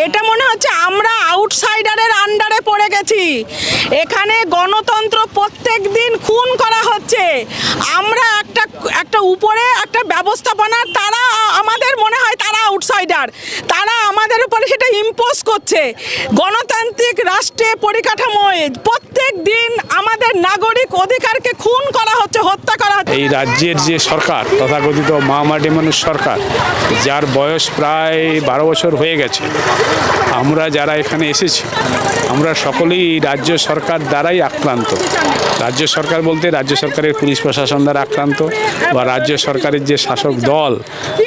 এটা মনে হচ্ছে আমরা আউটসাইডারের আন্ডারে পড়ে গেছি। এখানে গণতন্ত্র প্রত্যেক দিন খুন করা হচ্ছে। আমরা একটা উপরে একটা ব্যবস্থাপনা, তারা আমাদের মনে হয় তারা আউটসাইডার, তারা আমাদের উপরে সেটা ইম্পোজ করছে। গণতান্ত্রিক রাষ্ট্রে পরিকাঠামোয় প্রত্যেক দিন আমাদের নাগরিক অধিকারকে খুন করা হচ্ছে, হত্যা করা হচ্ছে। এই রাজ্যের যে সরকার, তথাকথিত মা মাটি মানুষ সরকার, যার বয়স প্রায় 12 বছর হয়ে গেছে, আমরা যারা এখানে এসেছি আমরা সকলেই রাজ্য সরকার দ্বারাই আক্রান্ত। রাজ্য সরকার বলতে রাজ্য সরকারের পুলিশ প্রশাসন দ্বারা আক্রান্ত, বা রাজ্য সরকারের যে শাসক দল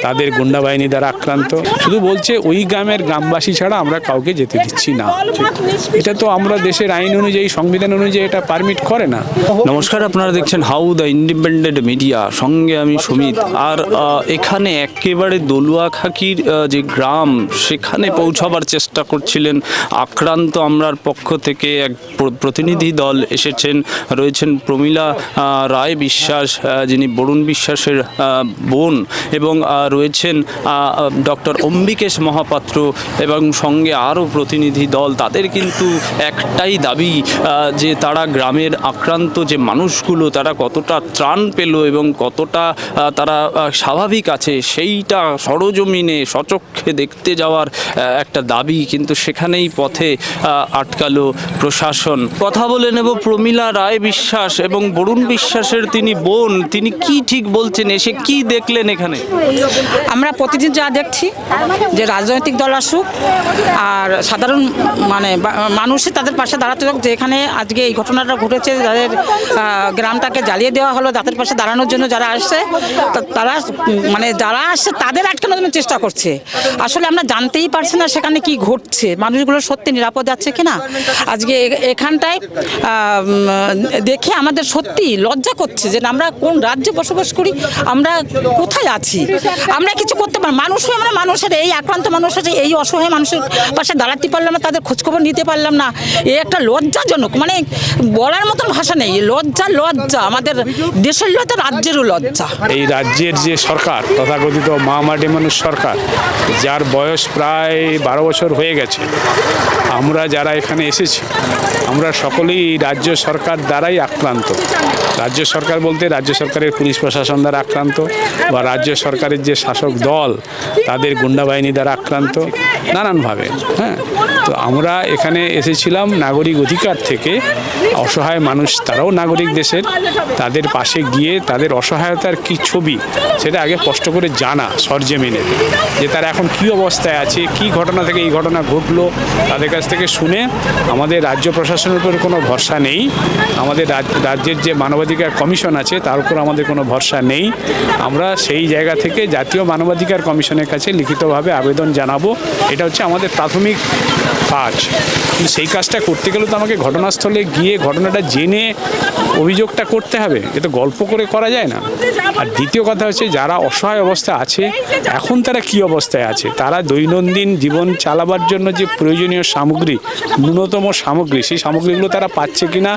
তাদের গুন্ডা বাহিনী দ্বারা আক্রান্ত। শুধু বলছে ওই গ্রামের গ্রামবাসী ছাড়া আমরা কাউকে যেতে দিচ্ছি না। এটা তো আমরা দেশের আইন অনুযায়ী, সংবিধান অনুযায়ী এটা পারমিট করে না। নমস্কার, আপনারা দেখছেন হাউ দ্য ইন্ডিপেন্ডেন্ট মিডিয়া, সঙ্গে আমি সুমিত। আর এখানে একেবারে দলুয়াখাকির যে গ্রাম, সেখানে পৌঁছাবার চেষ্টা করছিলেন আক্রান্ত আমরার পক্ষ থেকে এক প্রতিনিধি দল এসেছেন। রয়েছেন প্রমীলা রায় বিশ্বাস, যিনি বরুণ বিশ্বাসের বোন, এবং রয়েছেন ডক্টর অম্বিকেশ মহাপাত্র, এবং সঙ্গে আরও প্রতিনিধি দল। তাদের কিন্তু একটাই দাবি যে তারা গ্রামের আক্রান্ত যে মানুষগুলো, তারা কতটা ত্রাণ পেল এবং কতটা তারা স্বাভাবিক আছে, সেইটা সরজমিনে সচক্ষে দেখতে যাওয়ার একটা দাবি। কিন্তু সেখানেই পথে আটকালো প্রশাসন। কথা বলে নেব প্রমীলা রায় বিশ্বাস এবং বরুণ বিশ্বাসের তিনি বোন, তিনি কি ঠিক বলছেন, এসে কি দেখলেন এখানে। আমরা প্রতিদিন যা দেখছি যে রাজনৈতিক দল আসুক আর সাধারণ মানুষের তাদের পাশে দাঁড়াতে হোক। যে এখানে আজকে এই ঘটনাটা ঘটেছে, যাদের গ্রামটাকে জ্বালিয়ে দেওয়া হলো, তাদের পাশে দাঁড়ানোর জন্য যারা আসছে, তারা যারা আসছে তাদের আটকানোর জন্য চেষ্টা করছে। আসলে আমরা জানতেই পারছি না সেখানে কি ঘটছে, মানুষগুলো সত্যি নিরাপদে আছে কিনা। আজকে এখানটায় দেখে আমাদের সত্যি লজ্জা করছে যে আমরা কোন রাজ্যে বসবাস করি, আমরা কোথায় আছি, আমরা কিছু করতে পারি। মানুষ হয়ে আমরা মানুষের, এই আক্রান্ত মানুষের, এই অসহায় মানুষের পাশে দাঁড়াতে পারলাম না, তাদের খোঁজখবর নিতে পারলাম না। এই একটা লজ্জাজনক, বলার মতন ভাষা নেই। লজ্জা আমাদের দেশের লজ্জা, রাজ্যেরও লজ্জা। এই রাজ্যের যে সরকার, তথাকথিত মা মাটি মানুষ সরকার, যার বয়স প্রায় 12 বছর হয়ে গেছে, আমরা যারা এখানে এসেছি আমরা সকলেই রাজ্য সরকার দ্বারাই আক্রান্ত। রাজ্য সরকার বলতে রাজ্য সরকারের পুলিশ প্রশাসন দ্বারা আক্রান্ত, বা রাজ্য সরকারের যে শাসক দল তাদের গুন্ডা বাহিনী দ্বারা আক্রান্ত নানানভাবে। হ্যাঁ, তো আমরা এখানে এসেছিলাম নাগরিক অধিকার থেকে। অসহায় মানুষ, তারাও নাগরিক দেশের, তাদের পাশে গিয়ে তাদের অসহায়তার কি ছবি সেটা আগে স্পষ্ট করে জানা সরজমিনে, যে তারা এখন কি অবস্থায় আছে, কি ঘটনা থেকে এই ঘটনা ঘটলো, তাদের কাছ থেকে শুনে। আমাদের রাজ্য প্রশাসনের উপর কোনো ভরসা নেই, আমাদের রাজ্যের যে মানবাধিকার কমিশন আছে তার উপর আমাদের কোনো ভরসা নেই। আমরা সেই জায়গা থেকে জাতীয় মানবাধিকার কমিশনের কাছে লিখিতভাবে আবেদন জানাবো। এটা হচ্ছে আমাদের প্রাথমিক কাজ। কিন্তু সেই কাজটা করতে গেলে তো আমাকে ঘটনাস্থলে গিয়ে ঘটনাটা জেনে অভিযোগটা করতে হবে, এ তো গল্প করে করা যায় না। আর দ্বিতীয় কথা হচ্ছে, যারা অসহায় অবস্থা আছে এখন তারা কি অবস্থায় আছে, তারা দৈনন্দিন জীবন চালাবার জন্য যে প্রয়োজনীয় সামগ্রী, ন্যূনতম সামগ্রী, সেই সামগ্রীগুলো তারা পাচ্ছে কিনা,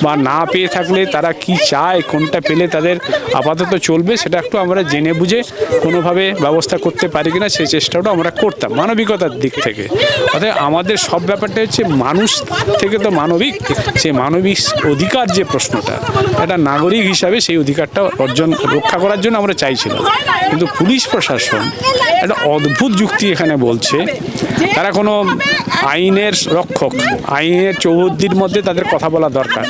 বা না পেয়ে থাকলে তারা কি চায়, কোনটা পেলে তাদের আপাতত চলবে, সেটা একটু আমরা জেনে বুঝে কোনোভাবে ব্যবস্থা করতে পারি কিনা সেই চেষ্টাটা আমরা করতাম মানবিকতার দিক থেকে। অর্থাৎ আমাদের সব ব্যাপারটা হচ্ছে মানুষ থেকে তো মানবিক, সেই মানবিক অধিকার যে প্রশ্নটা, এটা নাগরিক হিসাবে সেই অধিকারটা রক্ষা করার জন্য আমরা চাইছিলাম। কিন্তু পুলিশ প্রশাসন একটা অদ্ভুত যুক্তি এখানে বলছে, তারা কোনো আইনের রক্ষক, আইনের চৌহদ্দির মধ্যে তাদের কথা বলা দরকার।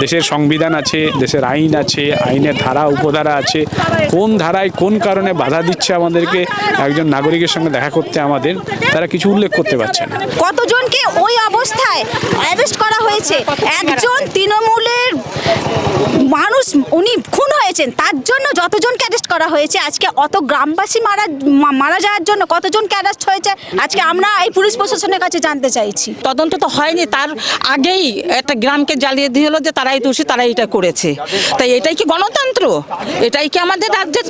দেশের সংবিধান আছে, দেশের আইন আছে, আইনের ধারা উপধারা আছে, কোন ধারায় কোন কারণে বাধা দিচ্ছে আমাদেরকে একজন নাগরিকের সঙ্গে দেখা করতে, আমাদের তারা কিছু উল্লেখ করতে পারছে না। কতজনকে ওই অবস্থায় অ্যারেস্ট করা হয়েছে, একজন তৃণমূলের মানুষ উনি খুন হয়েছেন, তার জন্য যতজনকে অ্যারেস্ট করা হয়েছে, আজকে অত গ্রামবাসী মারা যাওয়ার জন্য কতজনকে অ্যারেস্ট হয়েছে, আজকে আমরা এই পুলিশ প্রশাসনের কাছে জানতে চাইছি। তদন্ত তো হয়নি, তার আগেই একটা গ্রামকে জ্বালিয়ে দিয়ে হলো যে তারাই দোষী, তারাই এটা করেছে। তাই এটাই কি গণতন্ত্র? এটাই কি আমাদের রাজ্যের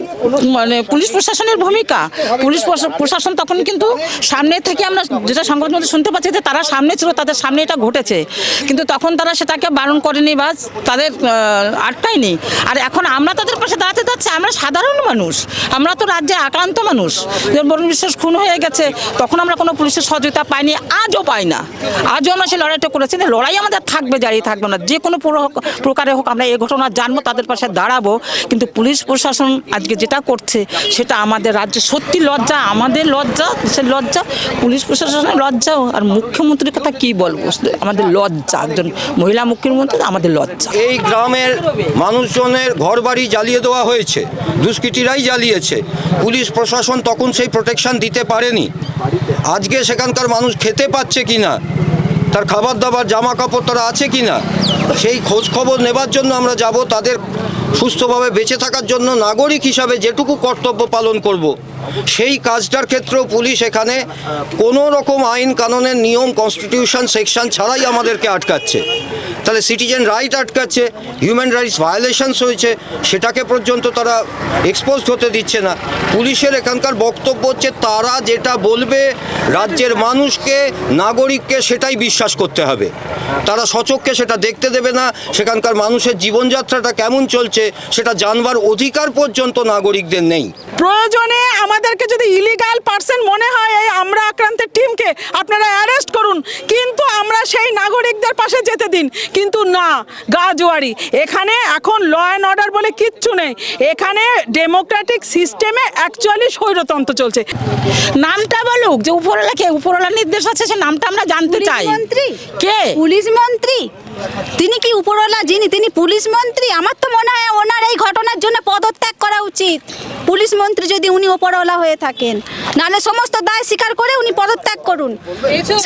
মানে পুলিশ প্রশাসনের ভূমিকা? পুলিশ প্রশাসন তখন কিন্তু সামনে থেকে আমরা যেটা সংবাদ মধ্যে শুনতে পাচ্ছি যে তারা সামনে ছিল, তাদের সামনে এটা ঘটেছে, কিন্তু তখন তারা সেটাকে বারণ করেনি বা তাদের আটকায়নি। আর এখন আমরা তাদের পাশে দাঁড়াতে যাচ্ছি, আমরা সাধারণ মানুষ, আমরা তো রাজ্যে আক্রান্ত মানুষ। যেমন বরুণ বিশ্বাস খুন হয়ে গেছে, তখন আমরা কোনো পুলিশের সহযোগিতা পাইনি, আজও পাই না। আজও আমরা সেই লড়াইটা করেছি, লড়াই আমাদের থাকবে, জারি থাকবে না। যে কোনো প্রকারে হোক আমরা এই ঘটনা জানবো, তাদের পাশে দাঁড়াবো। কিন্তু পুলিশ প্রশাসন আজকে যেটা করছে সেটা আমাদের রাজ্যে সত্যি লজ্জা, আমাদের লজ্জা, দেশের লজ্জা, পুলিশ প্রশাসনের লজ্জাও। আর মুখ্যমন্ত্রীর কথা কি বলবো, আমাদের লজ্জা, একজন মহিলা মুখ্যমন্ত্রী, আমাদের লজ্জা। এই গ্রামের মানুষজনের ঘরবাড়ি জ্বালিয়ে দেওয়া হয়েছে, দুষ্কৃতীরাই জ্বালিয়েছে। পুলিশ প্রশাসন তখন সেই প্রোটেকশন দিতে পারেনি। আজকে সেখানকার মানুষ খেতে পাচ্ছে কিনা, তার খাবার দাবার জামা কাপড় তারা আছে কিনা, সেই খোঁজ খবর নেবার জন্য আমরা যাব। তাদের সুস্থভাবে বেঁচে থাকার জন্য নাগরিক হিসাবে যেটুকু কর্তব্য পালন করব, সেই কাজটার ক্ষেত্রেও পুলিশ এখানে কোনো রকম আইন কানুনের নিয়ম, কনস্টিটিউশন সেকশন ছাড়াই আমাদেরকে আটকাচ্ছে। তাহলে সিটিজেন রাইট আটকাচ্ছে, হিউম্যান রাইটস ভায়োলেশনস হয়েছে, সেটাকে পর্যন্ত তারা এক্সপোজড হতে দিচ্ছে না। পুলিশের এখানকার বক্তব্য হচ্ছে তারা যেটা বলবে রাজ্যের মানুষকে, নাগরিককে সেটাই বিশ্বাস করতে হবে। তারা সচক্ষে সেটা দেখতে দেবে না, সেখানকার মানুষের জীবনযাত্রাটা কেমন চলছে সেটা জানবার অধিকার পর্যন্ত নাগরিকদের নেই। প্রয়োজনে আমাদেরকে যদি ইলিগাল পার্সন মনে হয় এই আমরা আক্রান্তের টিমকে আপনারা অ্যারেস্ট করুন, কিন্তু আমরা সেই নাগরিকদের পাশে যেতে দিন। কিন্তু না, গাজোয়ারি এখানে এখন ল অ্যান্ড অর্ডার বলে কিচ্ছু নেই। এখানে ডেমোক্রেটিক সিস্টেমে অ্যাকচুয়ালি স্বৈরতন্ত্র চলছে। নামটা বলুক, যে উপরওয়ালাকে, উপরওয়ালার নির্দেশ আছে, সে নামটা আমরা জানতে চাই। মন্ত্রী কে? পুলিশ মন্ত্রী। তিনি কি উপরওয়ালা যিনি, তিনি পুলিশ মন্ত্রী? আমার তো মনে হয় ওনার এই ঘটনার জন্য পদত্যাগ করা উচিত। পুলিশ মন্ত্রী যদি উনি উপরওয়ালা হয়ে থাকেন, নাহলে সমস্ত দায় স্বীকার করে উনি পদত্যাগ করুন।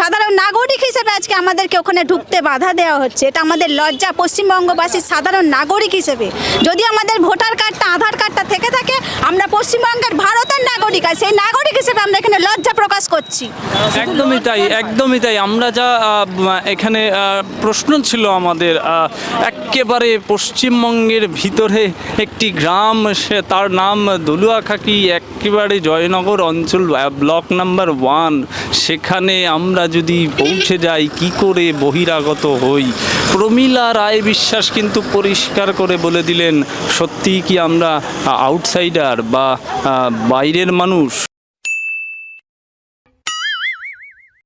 সাধারণ নাগরিক হিসেবে আজকে আমাদেরকে ওখানে ঢুকতে বাধা দেওয়া হচ্ছে, এটা আমাদের লজ্জা। পশ্চিমবঙ্গবাসীর সাধারণ নাগরিক হিসেবে যদি আমাদের ভোটার কার্ডটা, আধার কার্ডটা থেকে থাকে, আমরা পশ্চিমবঙ্গের ভারতের নাগরিক, আর সেই নাগরিক হিসেবে আমরা এখানে লজ্জা প্রকাশ করছি। একদমই তাই, একদমই তাই। আমরা যা এখানে প্রশ্ন ছিল আমাদের, একেবারে পশ্চিমবঙ্গের ভিতরে একটি গ্রাম, সে তার নাম দলুয়াখাকি, একেবারে জয়নগর অঞ্চল, ব্লক নাম্বার 1। সেখানে আমরা যদি পৌঁছে যাই, কি করে বহিরাগত হই? প্রমীলা রায় বিশ্বাস কিন্তু পরিষ্কার করে বলে দিলেন, সত্যিই কি আমরা আউটসাইডার বা বাইরের মানুষ?